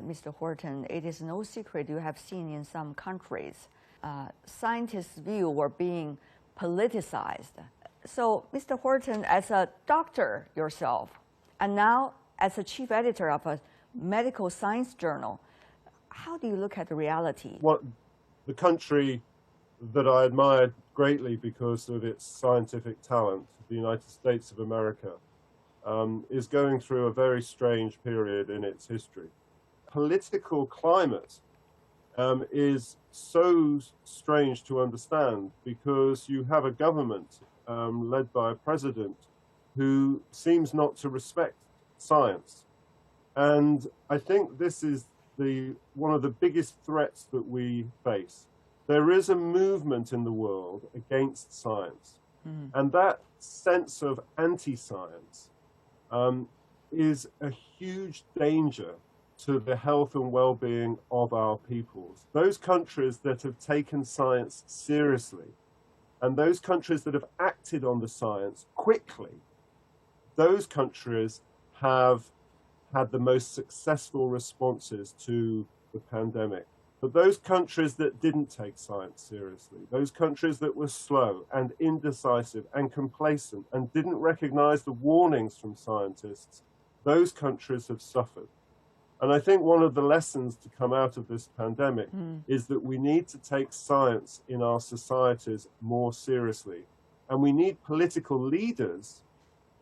Mr. Horton, it is no secret you have seen in some countries, scientists' views were being politicized. So, Mr. Horton, as a doctor yourself, and now as a chief editor of a medical science journal, how do you look at the reality? What the country that I admired greatly because of its scientific talent, the United States of America, is going through a very strange period in its history. Political climate is so strange to understand because you have a government led by a president who seems not to respect science. And I think this is one of the biggest threats that we face. There is a movement in the world against science. And that sense of anti-science is a huge danger to the health and well-being of our peoples. Those countries that have taken science seriously and those countries that have acted on the science quickly, those countries have had the most successful responses to the pandemic. But those countries that didn't take science seriously, those countries that were slow and indecisive and complacent and didn't recognize the warnings from scientists, those countries have suffered. And I think one of the lessons to come out of this pandemic is that we need to take science in our societies more seriously. And we need political leaders.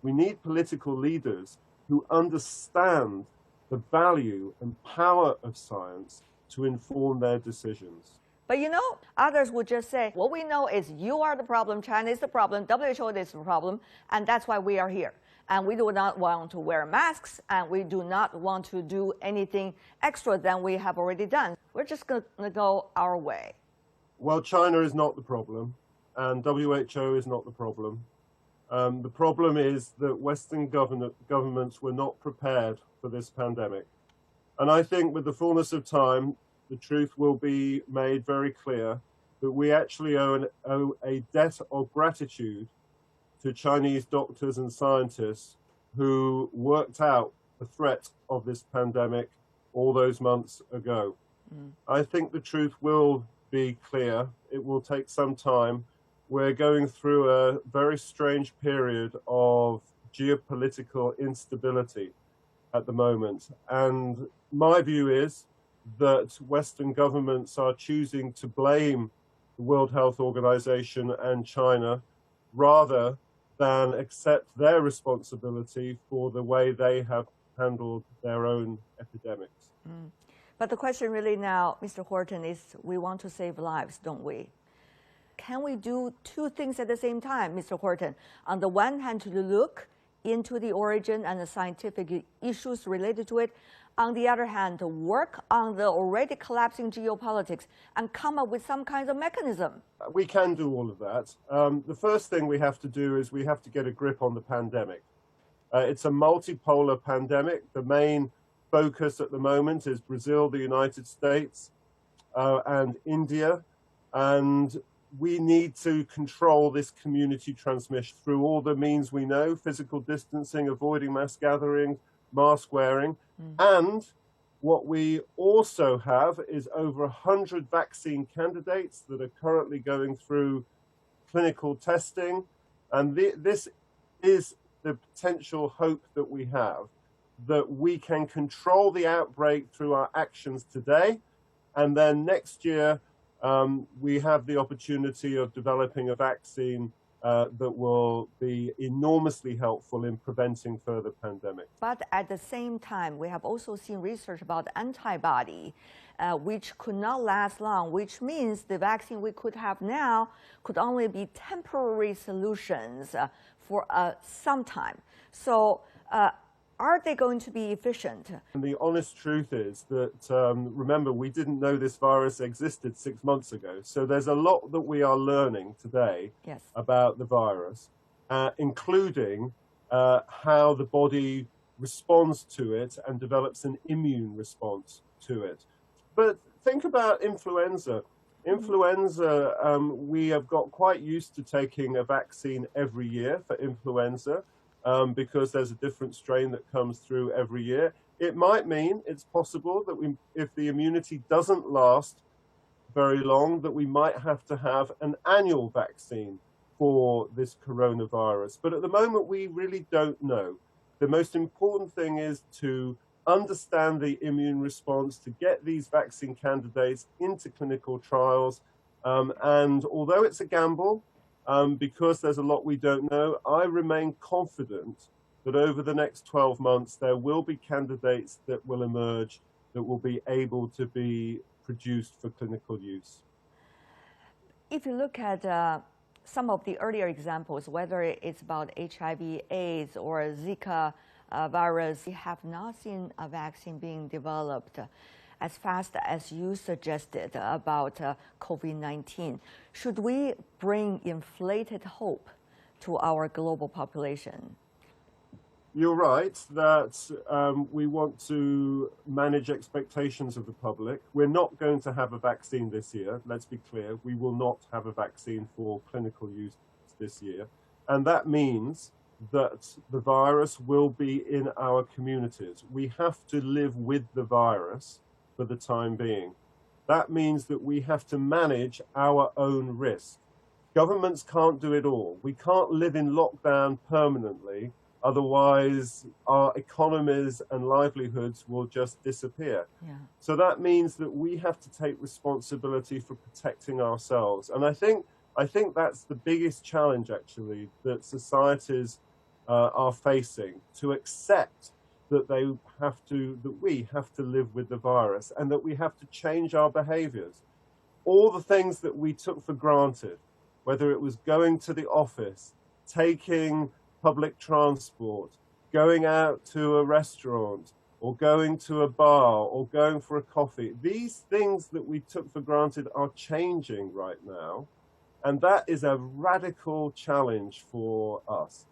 We need political leaders who understand the value and power of science to inform their decisions. But you know, others would just say, what we know is you are the problem, China is the problem, WHO is the problem, and that's why we are here. And we do not want to wear masks, and we do not want to do anything extra than we have already done. We're just going to go our way. Well, China is not the problem, and WHO is not the problem. The problem is that Western governments were not prepared for this pandemic. And I think with the fullness of time, the truth will be made very clear that we actually owe a debt of gratitude to Chinese doctors and scientists who worked out the threat of this pandemic all those months ago. I think the truth will be clear. It will take some time. We're going through a very strange period of geopolitical instability at the moment. And my view is that Western governments are choosing to blame the World Health Organization and China rather than accept their responsibility for the way they have handled their own epidemics. But the question really now, Mr. Horton, is we want to save lives, don't we? Can we do two things at the same time, Mr. Horton? On the one hand, to look into the origin and the scientific issues related to it. On the other hand, to work on the already collapsing geopolitics and come up with some kind of mechanism. We can do all of that. The first thing we have to do is we have to get a grip on the pandemic. It's a multipolar pandemic. The main focus at the moment is Brazil, the United States, and India. And we need to control this community transmission through all the means we know: physical distancing, avoiding mass gatherings, mask wearing. And what we also have is over 100 vaccine candidates that are currently going through clinical testing. And this is the potential hope that we have, that we can control the outbreak through our actions today. And then next year, we have the opportunity of developing a vaccine that will be enormously helpful in preventing further pandemics. But at the same time, we have also seen research about antibody, which could not last long, which means the vaccine we could have now could only be temporary solutions for some time. So are they going to be efficient? And the honest truth is that, remember, we didn't know this virus existed 6 months ago. So there's a lot that we are learning today about the virus, including how the body responds to it and develops an immune response to it. But think about influenza. Influenza, we have got quite used to taking a vaccine every year for influenza. Because there's a different strain that comes through every year. It might mean it's possible that if the immunity doesn't last very long, that we might have to have an annual vaccine for this coronavirus. But at the moment, we really don't know. The most important thing is to understand the immune response, to get these vaccine candidates into clinical trials. And although it's a gamble, because there's a lot we don't know, I remain confident that over the next 12 months, there will be candidates that will emerge that will be able to be produced for clinical use. If you look at some of the earlier examples, whether it's about HIV, AIDS, or Zika virus, we have not seen a vaccine being developed as fast as you suggested about COVID-19. Should we bring inflated hope to our global population? You're right that we want to manage expectations of the public. We're not going to have a vaccine this year. Let's be clear. We will not have a vaccine for clinical use this year. And that means that the virus will be in our communities. We have to live with the virus for the time being. That means that we have to manage our own risk. Governments can't do it all. We can't live in lockdown permanently. Otherwise, our economies and livelihoods will just disappear. Yeah. So that means that we have to take responsibility for protecting ourselves. And I think that's the biggest challenge, actually, that societies are facing, to accept that we have to live with the virus and that we have to change our behaviors. All the things that we took for granted, whether it was going to the office, taking public transport, going out to a restaurant, or going to a bar, or going for a coffee. These things that we took for granted are changing right now, and that is a radical challenge for us.